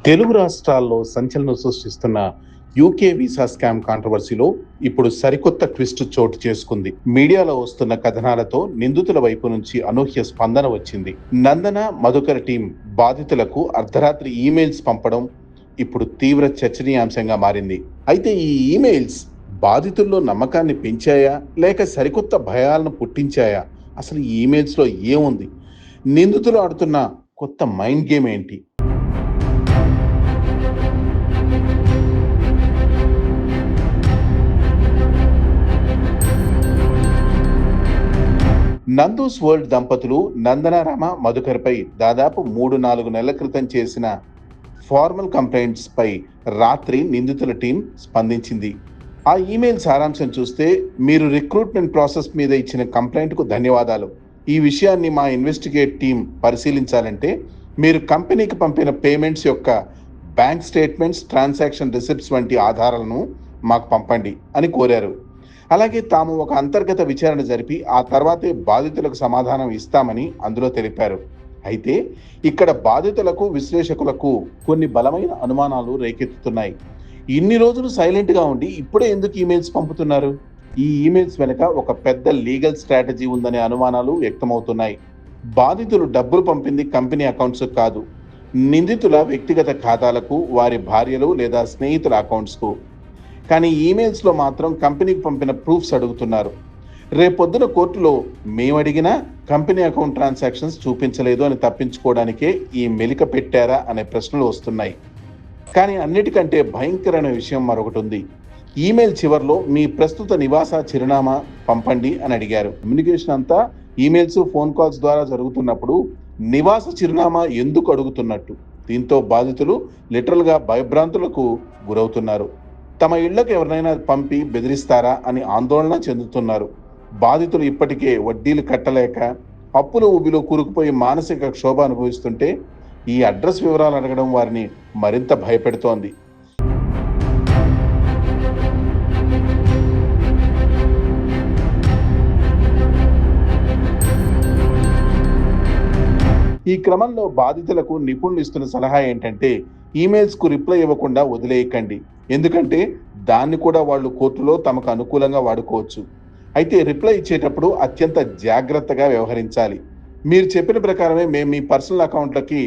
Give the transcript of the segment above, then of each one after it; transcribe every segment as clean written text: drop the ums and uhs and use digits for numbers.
తెలుగు రాష్ట్రాల్లో సంచలనం సృష్టిస్తున్న UK visa scam కాంట్రవర్సీలో ఇప్పుడు సరికొత్త ట్విస్ట్ చోటు చేసుకుంది. మీడియాలో వస్తున్న కథనాలతో నిందితుల వైపు నుంచి అనూహ్య స్పందన వచ్చింది. నందన మధుకర్ టీం బాధితులకు అర్ధరాత్రి ఈమెయిల్స్ పంపడం ఇప్పుడు తీవ్ర చర్చనీయాంశంగా మారింది. అయితే ఈ ఈమెయిల్స్ బాధితుల్లో నమ్మకాన్ని పెంచాయా లేక సరికొత్త భయాలను పుట్టించాయా? అసలు ఈ ఈమెయిల్స్లో ఏముంది? నిందితులు ఆడుతున్న కొత్త మైండ్ గేమ్ ఏంటి? నందూస్ వరల్డ్ దంపతులు నందనారామ మధుకర్పై దాదాపు 3-4 నెలల క్రితం చేసిన ఫార్మల్ కంప్లైంట్స్ పై రాత్రి నిందితుల టీం స్పందించింది. ఆ ఈమెయిల్ సారాంశం చూస్తే, మీరు రిక్రూట్మెంట్ ప్రాసెస్ మీద ఇచ్చిన కంప్లైంట్కు ధన్యవాదాలు. ఈ విషయాన్ని మా ఇన్వెస్టిగేట్ టీం పరిశీలించాలంటే మీరు కంపెనీకి పంపిన పేమెంట్స్ యొక్క బ్యాంక్ స్టేట్మెంట్స్, ట్రాన్సాక్షన్ రిసిప్ట్స్ వంటి ఆధారాలను మాకు పంపండి అని కోరారు. అలాగే తాము ఒక అంతర్గత విచారణ జరిపి ఆ తర్వాతే బాధితులకు సమాధానం ఇస్తామని అందులో తెలిపారు. అయితే ఇక్కడ బాధితులకు, విశ్లేషకులకు కొన్ని బలమైన అనుమానాలు రేకెత్తుతున్నాయి. ఇన్ని రోజులు సైలెంట్గా ఉండి ఇప్పుడే ఎందుకు ఈమెయిల్స్ పంపుతున్నారు? ఈ ఈమెయిల్స్ వెనుక ఒక పెద్ద లీగల్ స్ట్రాటజీ ఉందనే అనుమానాలు వ్యక్తమవుతున్నాయి. బాధితులు డబ్బులు పంపింది కంపెనీ అకౌంట్స్ కాదు, నిందితుల వ్యక్తిగత ఖాతాలకు, వారి భార్యలు లేదా స్నేహితుల అకౌంట్స్కు. కానీ ఈమెయిల్స్లో మాత్రం కంపెనీకి పంపిన ప్రూఫ్స్ అడుగుతున్నారు. రేపొద్దున కోర్టులో మేము అడిగినా కంపెనీ అకౌంట్ ట్రాన్సాక్షన్స్ చూపించలేదు అని తప్పించుకోవడానికే ఈ మెలిక పెట్టారా అనే ప్రశ్నలు వస్తున్నాయి. కానీ అన్నిటికంటే భయంకరమైన విషయం మరొకటి ఉంది. ఈమెయిల్ చివరిలో మీ ప్రస్తుత నివాస చిరునామా పంపండి అని అడిగారు. కమ్యూనికేషన్ అంతా ఈమెయిల్స్, ఫోన్ కాల్స్ ద్వారా జరుగుతున్నప్పుడు నివాస చిరునామా ఎందుకు అడుగుతున్నట్టు? దీంతో బాధితులు లిటరల్గా భయభ్రాంతులకు గురవుతున్నారు. తమ ఇళ్లకు ఎవరినైనా పంపి బెదిరిస్తారా అని ఆందోళన చెందుతున్నారు. బాధితులు ఇప్పటికే వడ్డీలు కట్టలేక అప్పుల ఊబిలో కూరుకుపోయి మానసిక క్షోభ అనుభవిస్తుంటే ఈ అడ్రస్ వివరాలు అడగడం వారిని మరింత భయపెడుతోంది. ఈ క్రమంలో బాధితులకు నిపుణులు ఇస్తున్న సలహా ఏంటంటే, ఈమెయిల్స్కు రిప్లై ఇవ్వకుండా వదిలేయకండి. ఎందుకంటే దాన్ని కూడా వాళ్ళు కోర్టులో తమకు అనుకూలంగా వాడుకోవచ్చు. అయితే రిప్లై ఇచ్చేటప్పుడు అత్యంత జాగ్రత్తగా వ్యవహరించాలి. మీరు చెప్పిన ప్రకారమే మేము మీ పర్సనల్ అకౌంట్లకి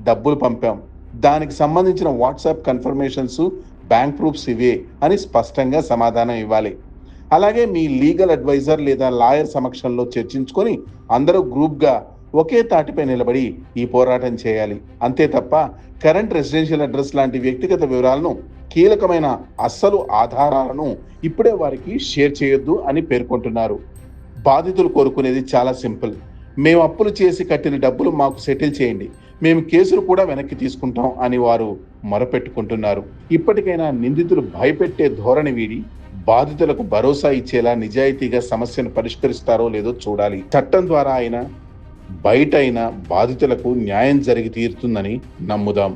డబ్బులు పంపాం, దానికి సంబంధించిన వాట్సాప్ కన్ఫర్మేషన్స్, బ్యాంక్ ప్రూఫ్స్ ఇవే అని స్పష్టంగా సమాధానం ఇవ్వాలి. అలాగే మీ లీగల్ అడ్వైజర్ లేదా లాయర్ సమక్షంలో చర్చించుకొని అందరూ గ్రూప్గా ఒకే తాటిపై నిలబడి ఈ పోరాటం చేయాలి. అంతే తప్ప కరెంట్ రెసిడెన్షియల్ అడ్రస్ లాంటి వ్యక్తిగత వివరాలను, కీలకమైన అస్సలు ఆధారాలను ఇప్పుడే వారికి షేర్ చేయొద్దు అని పేర్కొంటున్నారు. బాధితులు కోరుకునేది చాలా సింపుల్. మేము అప్పులు చేసి కట్టిన డబ్బులు మాకు సెటిల్ చేయండి, మేము కేసులు కూడా వెనక్కి తీసుకుంటాం అని వారు మొరపెట్టుకుంటున్నారు. ఇప్పటికైనా నిందితులు భయపెట్టే ధోరణి వీడి బాధితులకు భరోసా ఇచ్చేలా నిజాయితీగా సమస్యను పరిష్కరిస్తారో లేదో చూడాలి. చట్టం ద్వారా అయినా బయట అయినా బాధితులకు న్యాయం జరిగి తీరుతుందని నమ్ముదాం.